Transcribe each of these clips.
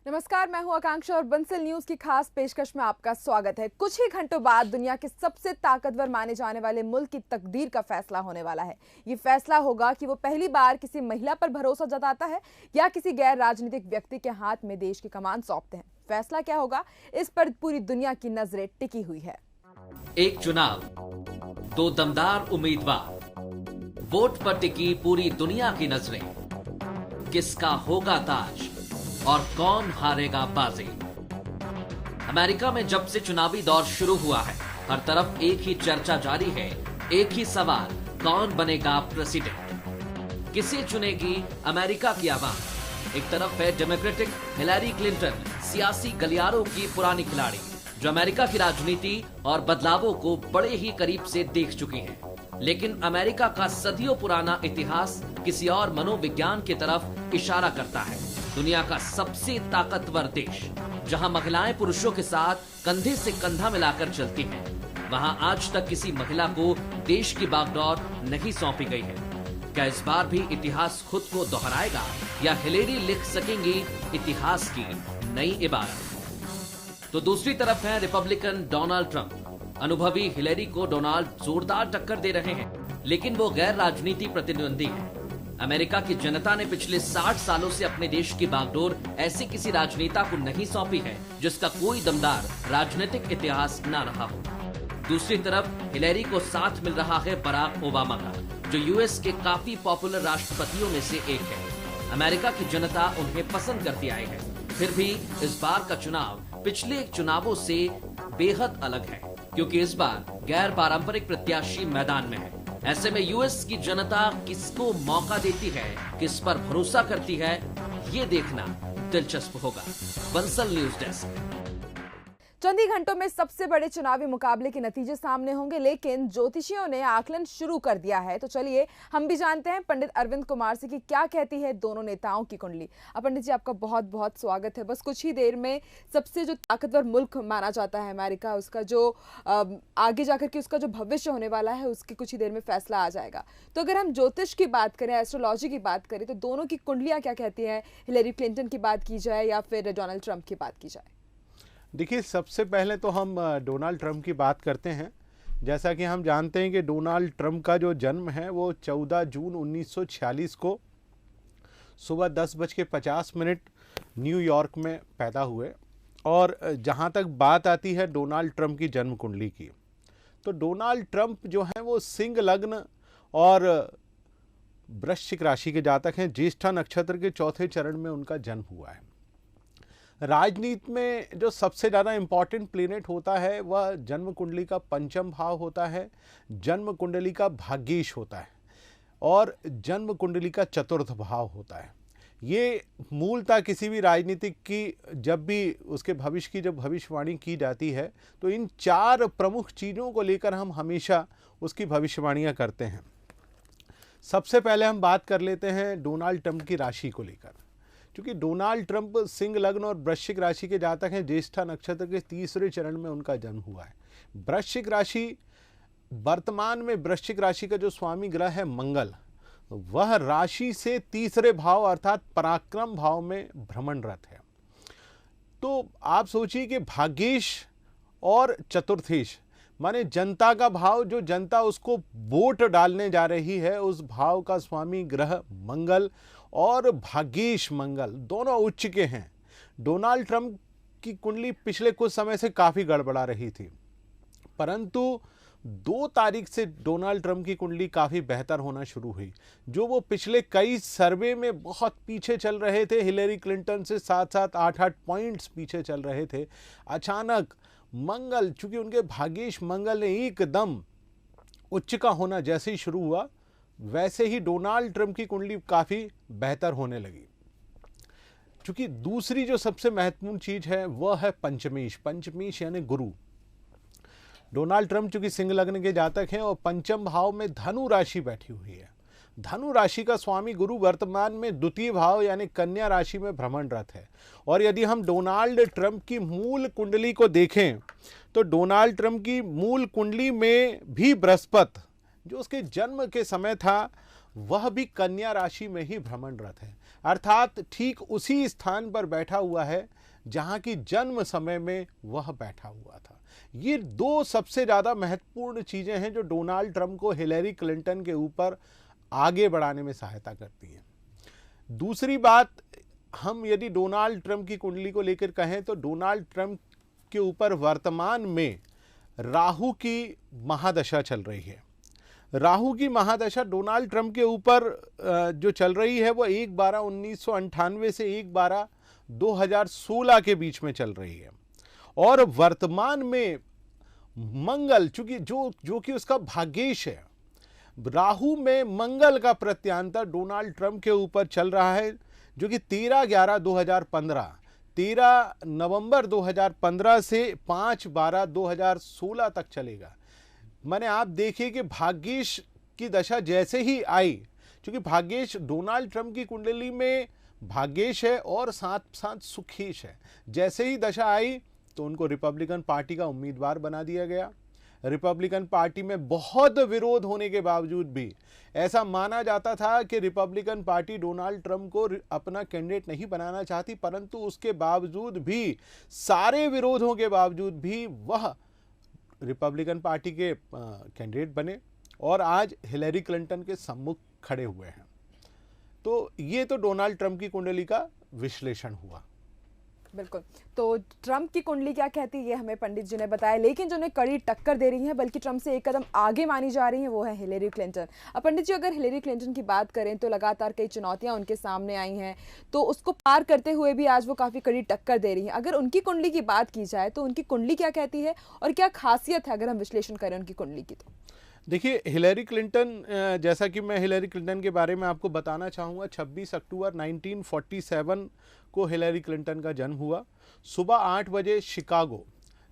नमस्कार, मैं हूं आकांक्षा और बंसल न्यूज की खास पेशकश में आपका स्वागत है। कुछ ही घंटों बाद दुनिया के सबसे ताकतवर माने जाने वाले मुल्क की तकदीर का फैसला होने वाला है। ये फैसला होगा कि वो पहली बार किसी महिला पर भरोसा जताता है या किसी गैर राजनीतिक व्यक्ति के हाथ में देश की कमान सौंपते हैं। फैसला क्या होगा, इस पर पूरी दुनिया की नजरें टिकी हुई है। एक चुनाव, दो दमदार उम्मीदवार, वोट पर टिकी पूरी दुनिया की नजरें। किसका होगा ताज और कौन हारेगा बाजी? अमेरिका में जब से चुनावी दौर शुरू हुआ है, हर तरफ एक ही चर्चा जारी है, एक ही सवाल, कौन बनेगा प्रेसिडेंट? किसे चुनेगी अमेरिका की आवाम? एक तरफ है डेमोक्रेटिक हिलैरी क्लिंटन, सियासी गलियारों की पुरानी खिलाड़ी, जो अमेरिका की राजनीति और बदलावों को बड़े ही करीब से देख चुकी हैं। लेकिन अमेरिका का सदियों पुराना इतिहास किसी और मनोविज्ञान की तरफ इशारा करता है। दुनिया का सबसे ताकतवर देश, जहां महिलाएं पुरुषों के साथ कंधे से कंधा मिलाकर चलती हैं, वहां आज तक किसी महिला को देश की बागडोर नहीं सौंपी गई है। क्या इस बार भी इतिहास खुद को दोहराएगा या हिलेरी लिख सकेंगी इतिहास की नई इबारत? तो दूसरी तरफ है रिपब्लिकन डोनाल्ड ट्रंप। अनुभवी हिलेरी को डोनाल्ड जोरदार टक्कर दे रहे हैं, लेकिन वो गैर राजनीति प्रतिद्वंदी है। अमेरिका की जनता ने पिछले 60 सालों से अपने देश की बागडोर ऐसे किसी राजनेता को नहीं सौंपी है जिसका कोई दमदार राजनीतिक इतिहास न रहा हो। दूसरी तरफ हिलेरी को साथ मिल रहा है बराक ओबामा का, जो यूएस के काफी पॉपुलर राष्ट्रपतियों में से एक है। अमेरिका की जनता उन्हें पसंद करती आई है। फिर भी इस बार का चुनाव पिछले चुनावों से बेहद अलग है, क्योंकि इस बार गैर पारंपरिक प्रत्याशी मैदान में है। ऐसे में यूएस की जनता किसको मौका देती है, किस पर भरोसा करती है, ये देखना दिलचस्प होगा। Bansal news desk. चंद ही घंटों में सबसे बड़े चुनावी मुकाबले के नतीजे सामने होंगे, लेकिन ज्योतिषियों ने आकलन शुरू कर दिया है। तो चलिए हम भी जानते हैं पंडित अरविंद कुमार से कि क्या कहती है दोनों नेताओं की कुंडली। पंडित जी, आपका बहुत बहुत स्वागत है। बस कुछ ही देर में सबसे जो ताकतवर मुल्क माना जाता है अमेरिका, उसका जो आगे जाकर के उसका जो भविष्य होने वाला है, उसके कुछ ही देर में फैसला आ जाएगा। तो अगर हम ज्योतिष की बात करें, एस्ट्रोलॉजी की बात करें, तो दोनों की कुंडलियां क्या कहती हैं? हिलेरी क्लिंटन की बात की जाए या फिर डोनाल्ड ट्रंप की बात की जाए? देखिए, सबसे पहले तो हम डोनाल्ड ट्रंप की बात करते हैं। जैसा कि हम जानते हैं कि डोनाल्ड ट्रंप का जो जन्म है वो 14 जून 1946 को सुबह 10:50 न्यूयॉर्क में पैदा हुए। और जहां तक बात आती है डोनाल्ड ट्रंप की जन्म कुंडली की, तो डोनाल्ड ट्रंप जो है वो सिंह लग्न और वृश्चिक राशि के जातक हैं। ज्येष्ठा नक्षत्र के चौथे चरण में उनका जन्म हुआ है। राजनीति में जो सबसे ज़्यादा इम्पॉर्टेंट प्लेनेट होता है वह जन्म कुंडली का पंचम भाव होता है, जन्म कुंडली का भाग्येश होता है और जन्म कुंडली का चतुर्थ भाव होता है। ये मूलतः किसी भी राजनीतिक की जब भी उसके भविष्य की जब भविष्यवाणी की जाती है तो इन चार प्रमुख चीज़ों को लेकर हम हमेशा उसकी भविष्यवाणियाँ करते हैं। सबसे पहले हम बात कर लेते हैं डोनाल्ड ट्रंप की राशि को लेकर। क्योंकि डोनाल्ड ट्रंप सिंह लग्न और वृश्चिक राशि के जातक हैं। ज्येष्ठा नक्षत्र के तीसरे चरण में उनका जन्म हुआ है। वृश्चिक राशि, वर्तमान में वृश्चिक राशि का जो स्वामी ग्रह है मंगल, वह राशि से तीसरे भाव अर्थात पराक्रम भाव में भ्रमणरत है। तो आप सोचिए कि भाग्येश और चतुर्थेश माने जनता का भाव, जो जनता उसको वोट डालने जा रही है, उस भाव का स्वामी ग्रह मंगल और भाग्येश मंगल दोनों उच्च के हैं। डोनाल्ड ट्रंप की कुंडली पिछले कुछ समय से काफ़ी गड़बड़ा रही थी, परंतु 2 तारीख से डोनाल्ड ट्रंप की कुंडली काफ़ी बेहतर होना शुरू हुई। जो वो पिछले कई सर्वे में बहुत पीछे चल रहे थे, हिलेरी क्लिंटन से 7-7, 8-8 पॉइंट्स पीछे चल रहे थे, अचानक मंगल, चूंकि उनके भाग्येश मंगल ने एकदम उच्च का होना जैसे ही शुरू हुआ, वैसे ही डोनाल्ड ट्रंप की कुंडली काफ़ी बेहतर होने लगी। चूंकि दूसरी जो सबसे महत्वपूर्ण चीज़ है वह है पंचमेश। पंचमेश यानी गुरु। डोनाल्ड ट्रंप चूंकि सिंह लग्न के जातक हैं और पंचम भाव में धनु राशि बैठी हुई है। धनु राशि का स्वामी गुरु वर्तमान में द्वितीय भाव यानी कन्या राशि में भ्रमणरत है। और यदि हम डोनाल्ड ट्रंप की मूल कुंडली को देखें तो डोनाल्ड ट्रंप की मूल कुंडली में भी बृहस्पति जो उसके जन्म के समय था वह भी कन्या राशि में ही भ्रमणरत है, अर्थात ठीक उसी स्थान पर बैठा हुआ है जहां की जन्म समय में वह बैठा हुआ था। ये दो सबसे ज्यादा महत्वपूर्ण चीजें हैं जो डोनाल्ड ट्रंप को हिलेरी क्लिंटन के ऊपर आगे बढ़ाने में सहायता करती हैं। दूसरी बात, हम यदि डोनाल्ड ट्रंप की कुंडली को लेकर कहें तो डोनाल्ड ट्रंप के ऊपर वर्तमान में राहु की महादशा चल रही है। राहु की महादशा डोनाल्ड ट्रंप के ऊपर जो चल रही है वो 1/12/1998 से 1/12/2016 के बीच में चल रही है। और वर्तमान में मंगल, चूंकि जो कि उसका भाग्येश है, राहु में मंगल का प्रत्यांतर डोनाल्ड ट्रंप के ऊपर चल रहा है, जो कि 13/11/2015, 13 नवंबर 2015 से 5/12/2016 तक चलेगा। मैंने आप देखिए कि भाग्येश की दशा जैसे ही आई, क्योंकि भाग्येश डोनाल्ड ट्रंप की कुंडली में भाग्येश है और साथ साथ सुखेश है, जैसे ही दशा आई तो उनको रिपब्लिकन पार्टी का उम्मीदवार बना दिया गया। रिपब्लिकन पार्टी में बहुत विरोध होने के बावजूद भी ऐसा माना जाता था कि रिपब्लिकन पार्टी डोनाल्ड ट्रंप को अपना कैंडिडेट नहीं बनाना चाहती, परंतु उसके बावजूद भी, सारे विरोधों के बावजूद भी वह रिपब्लिकन पार्टी के कैंडिडेट बने और आज हिलेरी क्लिंटन के सम्मुख खड़े हुए हैं। तो ये तो डोनाल्ड ट्रंप की कुंडली का विश्लेषण हुआ। बिल्कुल, तो ट्रंप की कुंडली क्या कहती है ये हमें पंडित जी ने बताया, लेकिन जो उन्हें कड़ी टक्कर दे रही है, बल्कि ट्रंप से एक कदम आगे मानी जा रही है, वो है हिलेरी क्लिंटन। अब पंडित जी, अगर हिलेरी क्लिंटन की बात करें तो लगातार कई चुनौतियां उनके सामने आई हैं, तो उसको पार करते हुए भी आज वो काफ़ी कड़ी टक्कर दे रही हैं। अगर उनकी कुंडली की बात की जाए तो उनकी कुंडली क्या कहती है और क्या खासियत है अगर हम विश्लेषण करें उनकी कुंडली की? तो देखिए, हिलेरी क्लिंटन, जैसा कि मैं हिलेरी क्लिंटन के बारे में आपको बताना चाहूँगा, 26 अक्टूबर 1947 को हिलेरी क्लिंटन का जन्म हुआ। सुबह 8 बजे शिकागो,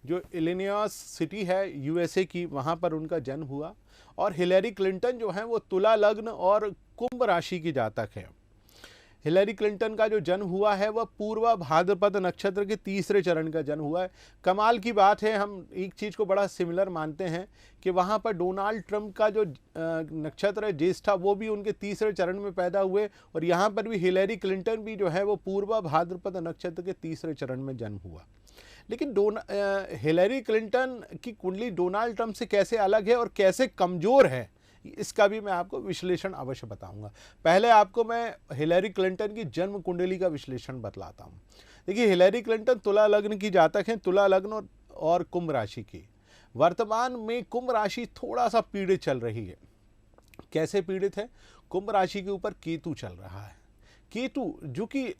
जो इलिनॉयस सिटी है यूएसए की, वहाँ पर उनका जन्म हुआ। और हिलेरी क्लिंटन जो है वो तुला लग्न और कुंभ राशि की जातक है। हिलेरी क्लिंटन का जो जन्म हुआ है वह पूर्वा भाद्रपद नक्षत्र के तीसरे चरण का जन्म हुआ है। कमाल की बात है, हम एक चीज़ को बड़ा सिमिलर मानते हैं कि वहाँ पर डोनाल्ड ट्रंप का जो नक्षत्र है ज्येष्ठा, वो भी उनके तीसरे चरण में पैदा हुए, और यहाँ पर भी हिलेरी क्लिंटन भी जो है वो पूर्वा भाद्रपद नक्षत्र के तीसरे चरण में जन्म हुआ। लेकिन हिलेरी क्लिंटन की कुंडली डोनाल्ड ट्रंप से कैसे अलग है और कैसे कमज़ोर है, इसका भी मैं आपको विश्लेषण अवश्य बताऊंगा। पहले आपको मैं हिलेरी क्लिंटन की जन्म कुंडली का विश्लेषण बतलाता हूं। देखिए, हिलेरी क्लिंटन तुला लग्न की जातक हैं, तुला लग्न और कुंभ राशि की। वर्तमान में कुंभ राशि थोड़ा सा पीड़ित चल रही है। कैसे पीड़ित है? कुंभ राशि के ऊपर केतु चल रहा है। केतु, जो कि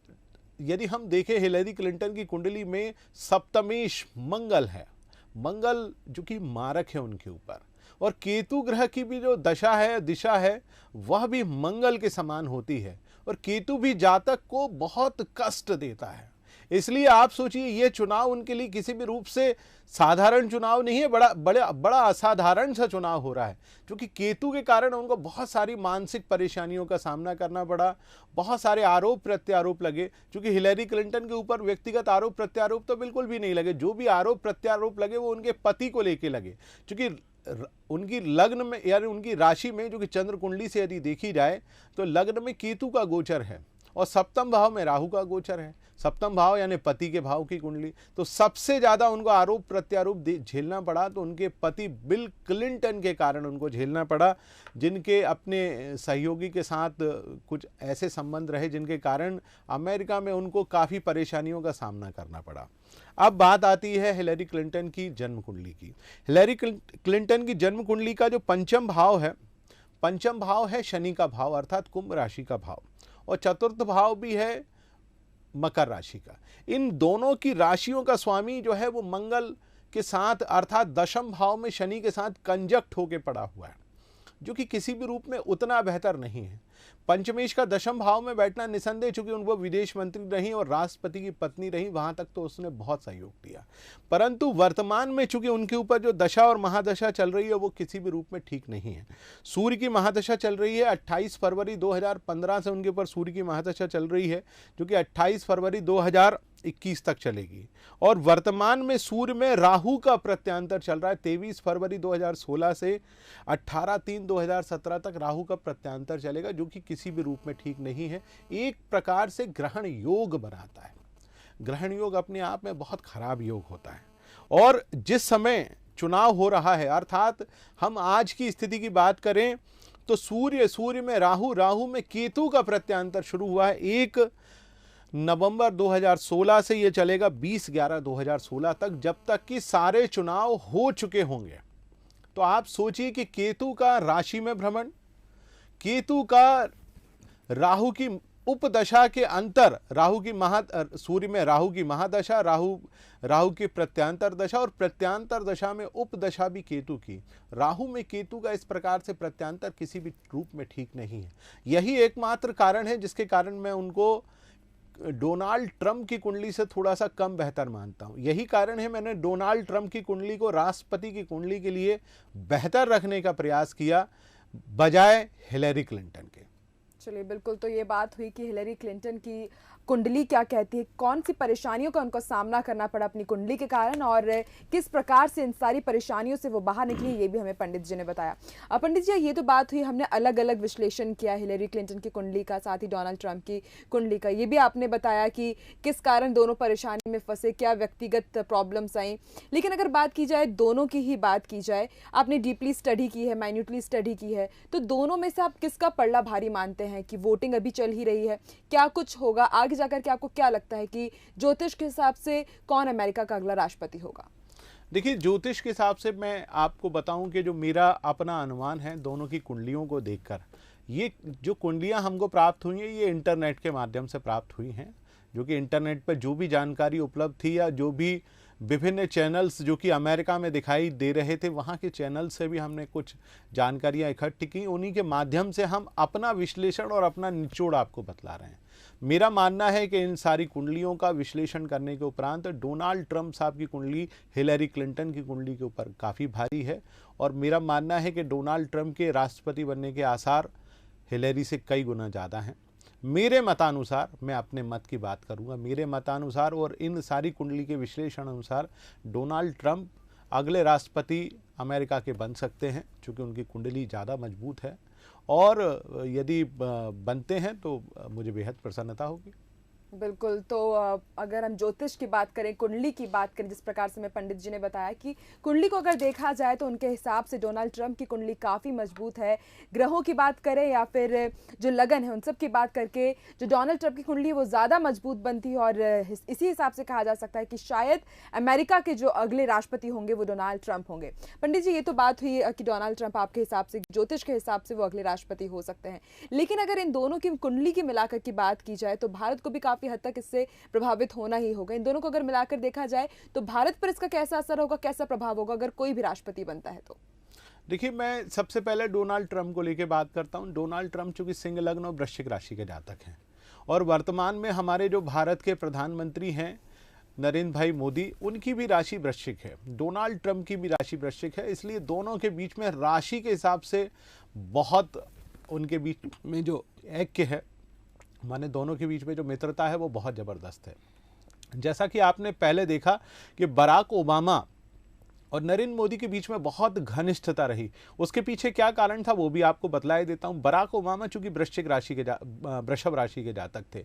यदि हम देखें हिलेरी क्लिंटन की कुंडली में सप्तमेश मंगल है, मंगल जो कि मारक है उनके ऊपर, और केतु ग्रह की भी जो दशा है, दिशा है, वह भी मंगल के समान होती है, और केतु भी जातक को बहुत कष्ट देता है। इसलिए आप सोचिए, ये चुनाव उनके लिए किसी भी रूप से साधारण चुनाव नहीं है, बड़ा असाधारण सा चुनाव हो रहा है, क्योंकि केतु के कारण उनको बहुत सारी मानसिक परेशानियों का सामना करना पड़ा, बहुत सारे आरोप प्रत्यारोप लगे। क्योंकि हिलेरी क्लिंटन के ऊपर व्यक्तिगत आरोप प्रत्यारोप तो बिल्कुल भी नहीं लगे, जो भी आरोप प्रत्यारोप लगे वो उनके पति को लेके लगे। क्योंकि उनकी लग्न में, यानी उनकी राशि में, जो कि चंद्र कुंडली से यदि देखी जाए तो लग्न में केतु का गोचर है और सप्तम भाव में राहु का गोचर है। सप्तम भाव यानी पति के भाव की कुंडली, तो सबसे ज्यादा उनको आरोप प्रत्यारोप झेलना पड़ा तो उनके पति बिल क्लिंटन के कारण उनको झेलना पड़ा, जिनके अपने सहयोगी के साथ कुछ ऐसे संबंध रहे जिनके कारण अमेरिका में उनको काफ़ी परेशानियों का सामना करना पड़ा। अब बात आती है हिलेरी क्लिंटन की जन्म कुंडली की। हिलेरी क्लिंटन की जन्म कुंडली का जो पंचम भाव है शनि का भाव, अर्थात कुंभ राशि का भाव, और चतुर्थ भाव भी है मकर राशि का। इन दोनों की राशियों का स्वामी जो है वो मंगल के साथ, अर्थात दशम भाव में शनि के साथ कंजक्ट होके पड़ा हुआ है, जो कि किसी भी रूप में उतना बेहतर नहीं है। पंचमेश का दशम भाव में बैठना निसंदेह, चूंकि उनको विदेश मंत्री रही और राष्ट्रपति की पत्नी रही, वहां तक तो उसने बहुत सहयोग दिया। परंतु वर्तमान में चूंकि उनके ऊपर जो दशा और महादशा चल रही है वो किसी भी रूप में ठीक नहीं है। सूर्य की महादशा चल रही है 28 फरवरी 2015 से उनके ऊपर सूर्य की महादशा चल रही है, जो कि 28 फरवरी 2021 तक चलेगी। और वर्तमान में सूर्य में राहु का प्रत्यांतर चल रहा है 23 फरवरी 2016 से 18/3/2017 तक राहु का प्रत्यांतर चलेगा, जो कि किसी भी रूप में ठीक नहीं है। एक प्रकार से ग्रहण योग बनाता है। ग्रहण योग अपने आप में बहुत खराब योग होता है। और जिस समय चुनाव हो रहा है, अर्थात हम आज की स्थिति की बात करें तो सूर्य में राहु में केतु का प्रत्यांतर शुरू हुआ है 1 नवंबर 2016 से। ये चलेगा 20/11/2016 तक, जब तक कि सारे चुनाव हो चुके होंगे। तो आप सोचिए कि केतु का राशि में भ्रमण, केतु का राहु की उपदशा के अंतर, सूर्य में राहु की महादशा, राहु की प्रत्यांतर दशा, और प्रत्यांतर दशा में उपदशा भी केतु की। राहु में केतु का इस प्रकार से प्रत्यांतर किसी भी रूप में ठीक नहीं है। यही एकमात्र कारण है जिसके कारण मैं उनको डोनाल्ड ट्रंप की कुंडली से थोड़ा सा कम बेहतर मानता हूं। यही कारण है मैंने डोनाल्ड ट्रंप की कुंडली को राष्ट्रपति की कुंडली के लिए बेहतर रखने का प्रयास किया बजाय हिलेरी क्लिंटन के। चलिए, बिल्कुल। तो ये बात हुई कि हिलेरी क्लिंटन की कुंडली क्या कहती है, कौन सी परेशानियों का उनको सामना करना पड़ा अपनी कुंडली के कारण, और किस प्रकार से इन सारी परेशानियों से वो बाहर निकली, ये भी हमें पंडित जी ने बताया। पंडित जी, ये तो बात हुई, हमने अलग अलग विश्लेषण किया हिलेरी क्लिंटन की कुंडली का, साथ ही डोनाल्ड ट्रंप की कुंडली का। ये भी आपने बताया कि किस कारण दोनों परेशानी में फंसे, क्या व्यक्तिगत प्रॉब्लम्स आई। लेकिन अगर बात की जाए, दोनों की ही बात की जाए, आपने डीपली स्टडी की है, माइन्यूटली स्टडी की है, तो दोनों में से आप किसका पलड़ा भारी मानते हैं कि वोटिंग अभी चल ही रही है, क्या कुछ होगा आगे जाकर के? आपको क्या लगता है कि ज्योतिष के हिसाब से कौन अमेरिका का अगला राष्ट्रपति होगा? देखिए, ज्योतिष के हिसाब से मैं आपको बताऊं कि जो मेरा अपना अनुमान है दोनों की कुंडलियों को देखकर, ये जो कुंडलियां हमको प्राप्त हुई हैं ये इंटरनेट के माध्यम से प्राप्त हुई हैं, जो कि इंटरनेट पर जो भी जानकारी उपलब्ध थी या जो भी विभिन्न चैनल्स जो कि अमेरिका में दिखाई दे रहे थे, वहाँ के चैनल से भी हमने कुछ जानकारियाँ इकट्ठी की। उन्हीं के माध्यम से हम अपना विश्लेषण और अपना निचोड़ आपको बतला रहे हैं। मेरा मानना है कि इन सारी कुंडलियों का विश्लेषण करने के उपरांत डोनाल्ड ट्रंप साहब की कुंडली हिलेरी क्लिंटन की कुंडली के ऊपर काफ़ी भारी है, और मेरा मानना है कि डोनाल्ड ट्रंप के राष्ट्रपति बनने के आसार हिलेरी से कई गुना ज़्यादा हैं। मेरे मतानुसार, मैं अपने मत की बात करूंगा, मेरे मतानुसार और इन सारी कुंडली के विश्लेषण अनुसार डोनाल्ड ट्रंप अगले राष्ट्रपति अमेरिका के बन सकते हैं, क्योंकि उनकी कुंडली ज़्यादा मजबूत है, और यदि बनते हैं तो मुझे बेहद प्रसन्नता होगी। बिल्कुल। तो अगर हम ज्योतिष की बात करें, कुंडली की बात करें, जिस प्रकार से मैं पंडित जी ने बताया कि कुंडली को अगर देखा जाए तो उनके हिसाब से डोनाल्ड ट्रंप की कुंडली काफ़ी मजबूत है। ग्रहों की बात करें या फिर जो लगन है उन सब की बात करके जो डोनाल्ड ट्रंप की कुंडली है वो ज़्यादा मजबूत बनती है, और इसी हिसाब से कहा जा सकता है कि शायद अमेरिका के जो अगले राष्ट्रपति होंगे वो डोनाल्ड ट्रंप होंगे। पंडित जी, ये तो बात हुई कि डोनाल्ड ट्रंप आपके हिसाब से, ज्योतिष के हिसाब से वो अगले राष्ट्रपति हो सकते हैं। लेकिन अगर इन दोनों की कुंडली की मिलाकर की बात की जाए तो भारत को भी काफ़ी हद तक इससे प्रभावित होना ही होगा। इन दोनों को अगर मिलाकर देखा जाए तो भारत पर इसका कैसा असर होगा, कैसा प्रभाव होगा अगर कोई भी राष्ट्रपति बनता है तो? देखिए, मैं सबसे पहले डोनाल्ड ट्रंप को लेकर बात करता हूं। डोनाल्ड ट्रंप चूंकि सिंह लग्न और वृश्चिक राशि के जातक हैं, और वर्तमान में हमारे जो भारत के प्रधानमंत्री हैं नरेंद्र भाई मोदी, उनकी भी राशि वृश्चिक है, डोनाल्ड ट्रंप की भी राशि वृश्चिक है। इसलिए दोनों के बीच में राशि के हिसाब से बहुत, उनके बीच में जो ऐक्य है, माने दोनों के बीच में जो मित्रता है वो बहुत ज़बरदस्त है। जैसा कि आपने पहले देखा कि बराक ओबामा और नरेंद्र मोदी के बीच में बहुत घनिष्ठता रही, उसके पीछे क्या कारण था वो भी आपको बतला देता हूं। बराक ओबामा चूंकि वृश्चिक राशि के वृषभ राशि के जातक थे,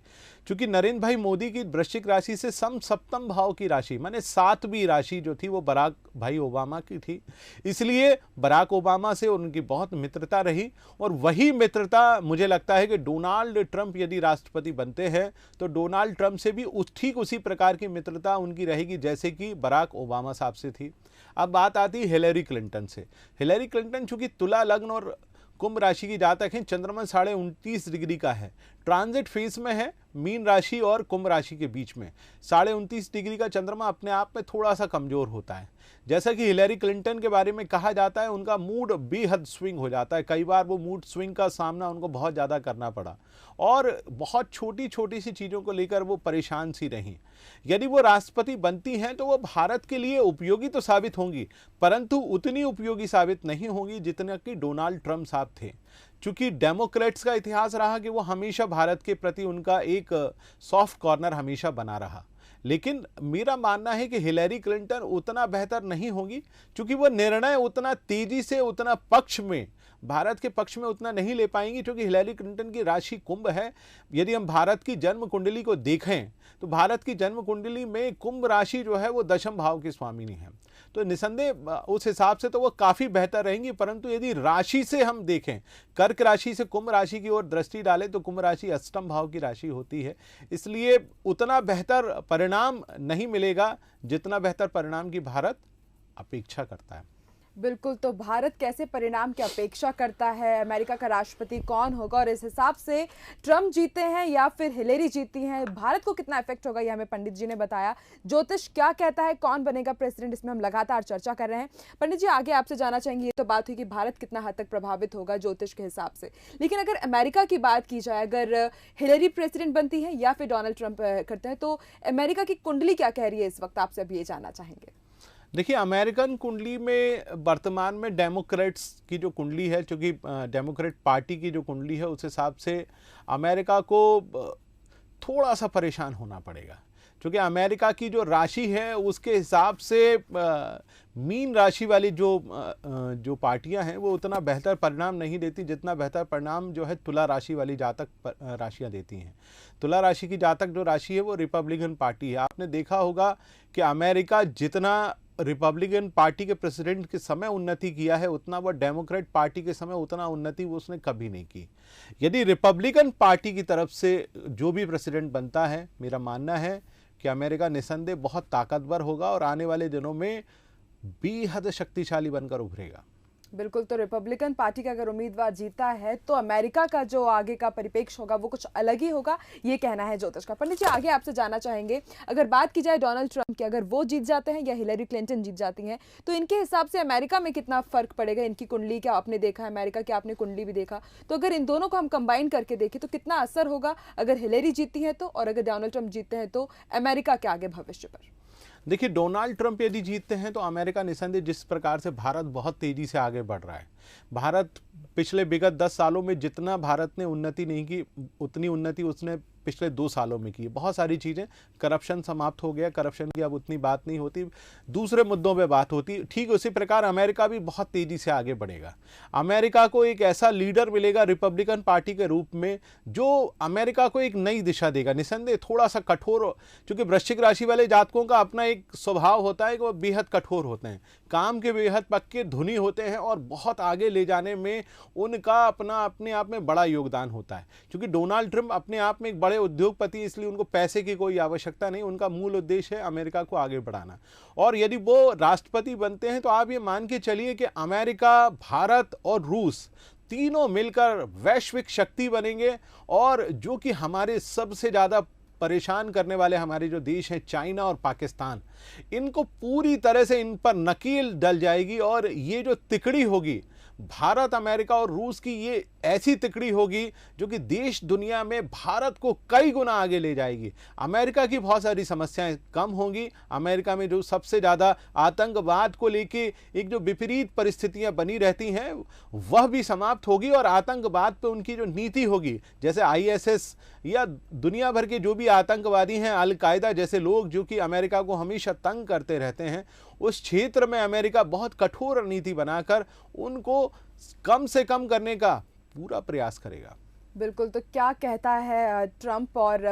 चूंकि नरेंद्र भाई मोदी की वृश्चिक राशि से सप्तम भाव की राशि माने 7वीं राशि जो थी वो बराक भाई ओबामा की थी, इसलिए बराक ओबामा से उनकी बहुत मित्रता रही। और वही मित्रता मुझे लगता है कि डोनाल्ड ट्रंप यदि राष्ट्रपति बनते हैं तो डोनाल्ड ट्रंप से भी ठीक उसी प्रकार की मित्रता उनकी रहेगी जैसे कि बराक ओबामा साहब से थी। अब बात आती है हिलेरी क्लिंटन से। हिलेरी क्लिंटन चूंकि तुला लग्न और कुंभ राशि की जातक हैं, चंद्रमा 29.5 डिग्री का है, ट्रांजिट फेज में है, मीन राशि और कुंभ राशि के बीच में 29.5 डिग्री का चंद्रमा अपने आप में थोड़ा सा कमजोर होता है। जैसा कि हिलेरी क्लिंटन के बारे में कहा जाता है, उनका मूड बेहद स्विंग हो जाता है। कई बार वो मूड स्विंग का सामना उनको बहुत ज़्यादा करना पड़ा और बहुत छोटी छोटी सी चीज़ों को लेकर वो परेशान सी रहीं। यदि वो राष्ट्रपति बनती हैं तो वो भारत के लिए उपयोगी तो साबित होंगी, परंतु उतनी उपयोगी साबित नहीं होंगी जितना कि डोनाल्ड ट्रंप साहब थे। चूंकि डेमोक्रेट्स का इतिहास रहा कि वो हमेशा भारत के प्रति उनका एक सॉफ्ट कॉर्नर हमेशा बना रहा, लेकिन मेरा मानना है कि हिलेरी क्लिंटन उतना बेहतर नहीं होगी, क्योंकि वो निर्णय उतना तेजी से, उतना पक्ष में, भारत के पक्ष में उतना नहीं ले पाएंगी, क्योंकि हिलेरी क्लिंटन की राशि कुंभ है। यदि हम भारत की जन्म कुंडली को देखें तो भारत की जन्म कुंडली में कुंभ राशि जो है वो दशम भाव की स्वामिनी है, तो निसंदेह उस हिसाब से तो वो काफ़ी बेहतर रहेंगी। परंतु यदि राशि से हम देखें, कर्क राशि से कुंभ राशि की ओर दृष्टि डालें तो कुंभ राशि अष्टम भाव की राशि होती है, इसलिए उतना बेहतर परिणाम नहीं मिलेगा जितना बेहतर परिणाम की भारत अपेक्षा करता है। बिल्कुल, तो भारत कैसे परिणाम की अपेक्षा करता है, अमेरिका का राष्ट्रपति कौन होगा और इस हिसाब से ट्रंप जीते हैं या फिर हिलेरी जीती हैं, भारत को कितना इफेक्ट होगा, ये हमें पंडित जी ने बताया। ज्योतिष क्या कहता है, कौन बनेगा प्रेसिडेंट, इसमें हम लगातार चर्चा कर रहे हैं। पंडित जी, आगे आपसे जानना चाहेंगे, ये तो बात हुई कि भारत कितना हद तक प्रभावित होगा ज्योतिष के हिसाब से, लेकिन अगर अमेरिका की बात की जाए, अगर हिलेरी प्रेसिडेंट बनती है या फिर डोनाल्ड ट्रंप करते हैं, तो अमेरिका की कुंडली क्या कह रही है इस वक्त, आपसे अभी ये जानना चाहेंगे। देखिए, अमेरिकन कुंडली में वर्तमान में डेमोक्रेट्स की जो कुंडली है, क्योंकि डेमोक्रेट पार्टी की जो कुंडली है उस हिसाब से अमेरिका को थोड़ा सा परेशान होना पड़ेगा, क्योंकि अमेरिका की जो राशि है उसके हिसाब से मीन राशि वाली जो पार्टियां हैं वो उतना बेहतर परिणाम नहीं देती जितना बेहतर परिणाम जो है तुला राशि वाली जातक राशियां देती हैं। तुला राशि की जातक जो राशि है वो रिपब्लिकन पार्टी है। आपने देखा होगा कि अमेरिका जितना रिपब्लिकन पार्टी के प्रेसिडेंट के समय उन्नति किया है, उतना वह डेमोक्रेट पार्टी के समय उतना उन्नति वो उसने कभी नहीं की। यदि रिपब्लिकन पार्टी की तरफ से जो भी प्रेसिडेंट बनता है, मेरा मानना है कि अमेरिका निसंदेह बहुत ताकतवर होगा और आने वाले दिनों में बेहद शक्तिशाली बनकर उभरेगा। बिल्कुल, तो रिपब्लिकन पार्टी का अगर उम्मीदवार जीता है तो अमेरिका का जो आगे का परिपेक्ष होगा वो कुछ अलग ही होगा, ये कहना है ज्योतिष का। पंडित जी, आगे आपसे जानना चाहेंगे, अगर बात की जाए डोनाल्ड ट्रंप की, अगर वो जीत जाते हैं या हिलेरी क्लिंटन जीत जाती हैं, तो इनके हिसाब से अमेरिका में कितना फर्क पड़ेगा। इनकी कुंडली क्या आपने देखा, अमेरिका की आपने कुंडली भी देखा, तो अगर इन दोनों को हम कंबाइन करके देखें तो कितना असर होगा अगर हिलेरी जीतती है तो, और अगर डोनाल्ड ट्रंप जीतते हैं तो अमेरिका के आगे भविष्य पर। देखिए, डोनाल्ड ट्रंप यदि जीतते हैं तो अमेरिका निसंदेह, जिस प्रकार से भारत बहुत तेजी से आगे बढ़ रहा है, भारत पिछले विगत 10 सालों में जितना भारत ने उन्नति नहीं की उतनी उन्नति उसने पिछले 2 सालों में की। बहुत सारी चीज़ें, करप्शन समाप्त हो गया, करप्शन की अब उतनी बात नहीं होती, दूसरे मुद्दों पे बात होती। ठीक उसी प्रकार अमेरिका भी बहुत तेज़ी से आगे बढ़ेगा। अमेरिका को एक ऐसा लीडर मिलेगा रिपब्लिकन पार्टी के रूप में जो अमेरिका को एक नई दिशा देगा। निसंदेह थोड़ा सा कठोर, क्योंकि वृश्चिक राशि वाले जातकों का अपना एक स्वभाव होता है कि वो बेहद कठोर होते हैं, काम के बेहद पक्के धुनी होते हैं और बहुत आगे ले जाने में उनका अपने आप में बड़ा योगदान होता है। क्योंकि डोनाल्ड ट्रंप अपने आप में एक बड़े उद्योगपति, इसलिए उनको पैसे की कोई आवश्यकता नहीं, उनका मूल उद्देश्य है अमेरिका को आगे बढ़ाना। और यदि वो राष्ट्रपति बनते हैं तो आप ये मान के चलिए कि अमेरिका, भारत और रूस तीनों मिलकर वैश्विक शक्ति बनेंगे, और जो कि हमारे सबसे ज़्यादा परेशान करने वाले हमारे जो देश हैं चाइना और पाकिस्तान, इनको पूरी तरह से इन पर नकील डल जाएगी। और ये जो तिकड़ी होगी भारत, अमेरिका और रूस की, ये ऐसी तिकड़ी होगी जो कि देश दुनिया में भारत को कई गुना आगे ले जाएगी। अमेरिका की बहुत सारी समस्याएं कम होंगी। अमेरिका में जो सबसे ज़्यादा आतंकवाद को लेके एक जो विपरीत परिस्थितियां बनी रहती हैं वह भी समाप्त होगी, और आतंकवाद पे उनकी जो नीति होगी, जैसे ISS या दुनिया भर के जो भी आतंकवादी हैं, अल-कायदा जैसे लोग जो कि अमेरिका को हमेशा तंग करते रहते हैं, उस क्षेत्र में अमेरिका बहुत कठोर नीति बनाकर उनको कम से कम करने का पूरा प्रयास करेगा। बिल्कुल, तो क्या कहता है ट्रंप और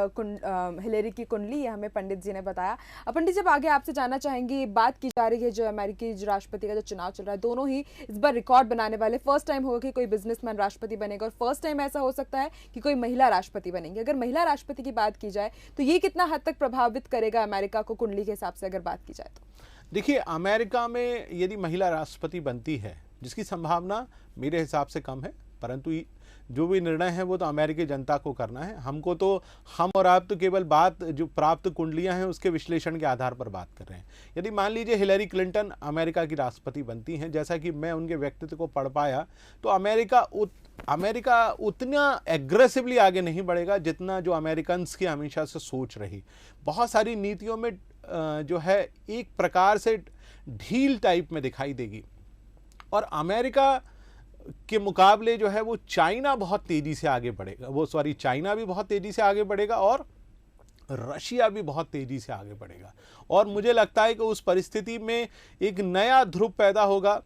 हिलेरी की कुंडली, ये हमें पंडित जी ने बताया। पंडित, जब आगे आपसे जानना चाहेंगी, बात की जा रही है जो अमेरिकी जो राष्ट्रपति का जो चुनाव चल रहा है, दोनों ही इस बार रिकॉर्ड बनाने वाले, फर्स्ट टाइम होगा कि कोई बिजनेसमैन राष्ट्रपति बनेगा, और फर्स्ट टाइम ऐसा हो सकता है कि कोई महिला राष्ट्रपति बनेंगी। अगर महिला राष्ट्रपति की बात की जाए तो ये कितना हद तक प्रभावित करेगा अमेरिका को कुंडली के हिसाब से अगर बात की जाए तो? देखिए, अमेरिका में यदि महिला राष्ट्रपति बनती है, जिसकी संभावना मेरे हिसाब से कम है, परंतु जो भी निर्णय है वो तो अमेरिकी जनता को करना है। हमको तो हम और आप तो केवल बात जो प्राप्त कुंडलियां हैं उसके विश्लेषण के आधार पर बात कर रहे हैं। यदि मान लीजिए हिलरी क्लिंटन अमेरिका की राष्ट्रपति बनती हैं, जैसा कि मैं उनके व्यक्तित्व को पढ़ पाया, तो अमेरिका उतना एग्रेसिवली आगे नहीं बढ़ेगा जितना जो अमेरिकन्स की हमेशा से सोच रही। बहुत सारी नीतियों में जो है एक प्रकार से ढील टाइप में दिखाई देगी, और अमेरिका के मुकाबले जो है वो चाइना बहुत तेजी से आगे बढ़ेगा, चाइना भी बहुत तेजी से आगे बढ़ेगा और रशिया भी बहुत तेजी से आगे बढ़ेगा। और मुझे लगता है कि उस परिस्थिति में एक नया ध्रुव पैदा होगा,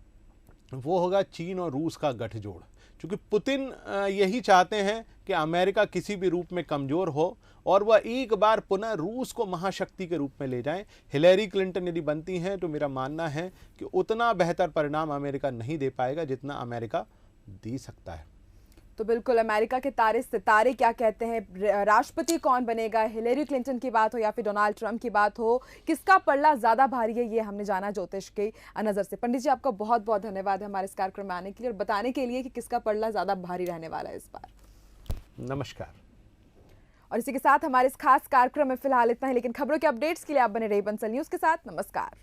वो होगा चीन और रूस का गठजोड़। क्योंकि पुतिन यही चाहते हैं कि अमेरिका किसी भी रूप में कमजोर हो और वह एक बार पुनः रूस को महाशक्ति के रूप में ले जाएं। हिलरी क्लिंटन यदि बनती हैं तो मेरा मानना है कि उतना बेहतर परिणाम अमेरिका नहीं दे पाएगा जितना अमेरिका दे सकता है। तो बिल्कुल अमेरिका के तारे सितारे क्या कहते हैं, राष्ट्रपति कौन बनेगा, हिलरी क्लिंटन की बात हो या फिर डोनाल्ड ट्रंप की बात हो, किसका पलड़ा ज्यादा भारी है, ये हमने जाना ज्योतिष की नजर से। पंडित जी आपका बहुत बहुत धन्यवाद है हमारे इस कार्यक्रम में आने के लिए और बताने के लिए कि किसका पलड़ा ज्यादा भारी रहने वाला है इस बार। नमस्कार। और इसी के साथ हमारे इस खास कार्यक्रम में फिलहाल इतना ही, लेकिन खबरों के अपडेट्स के लिए आप बने रहिए बंसल न्यूज के साथ। नमस्कार।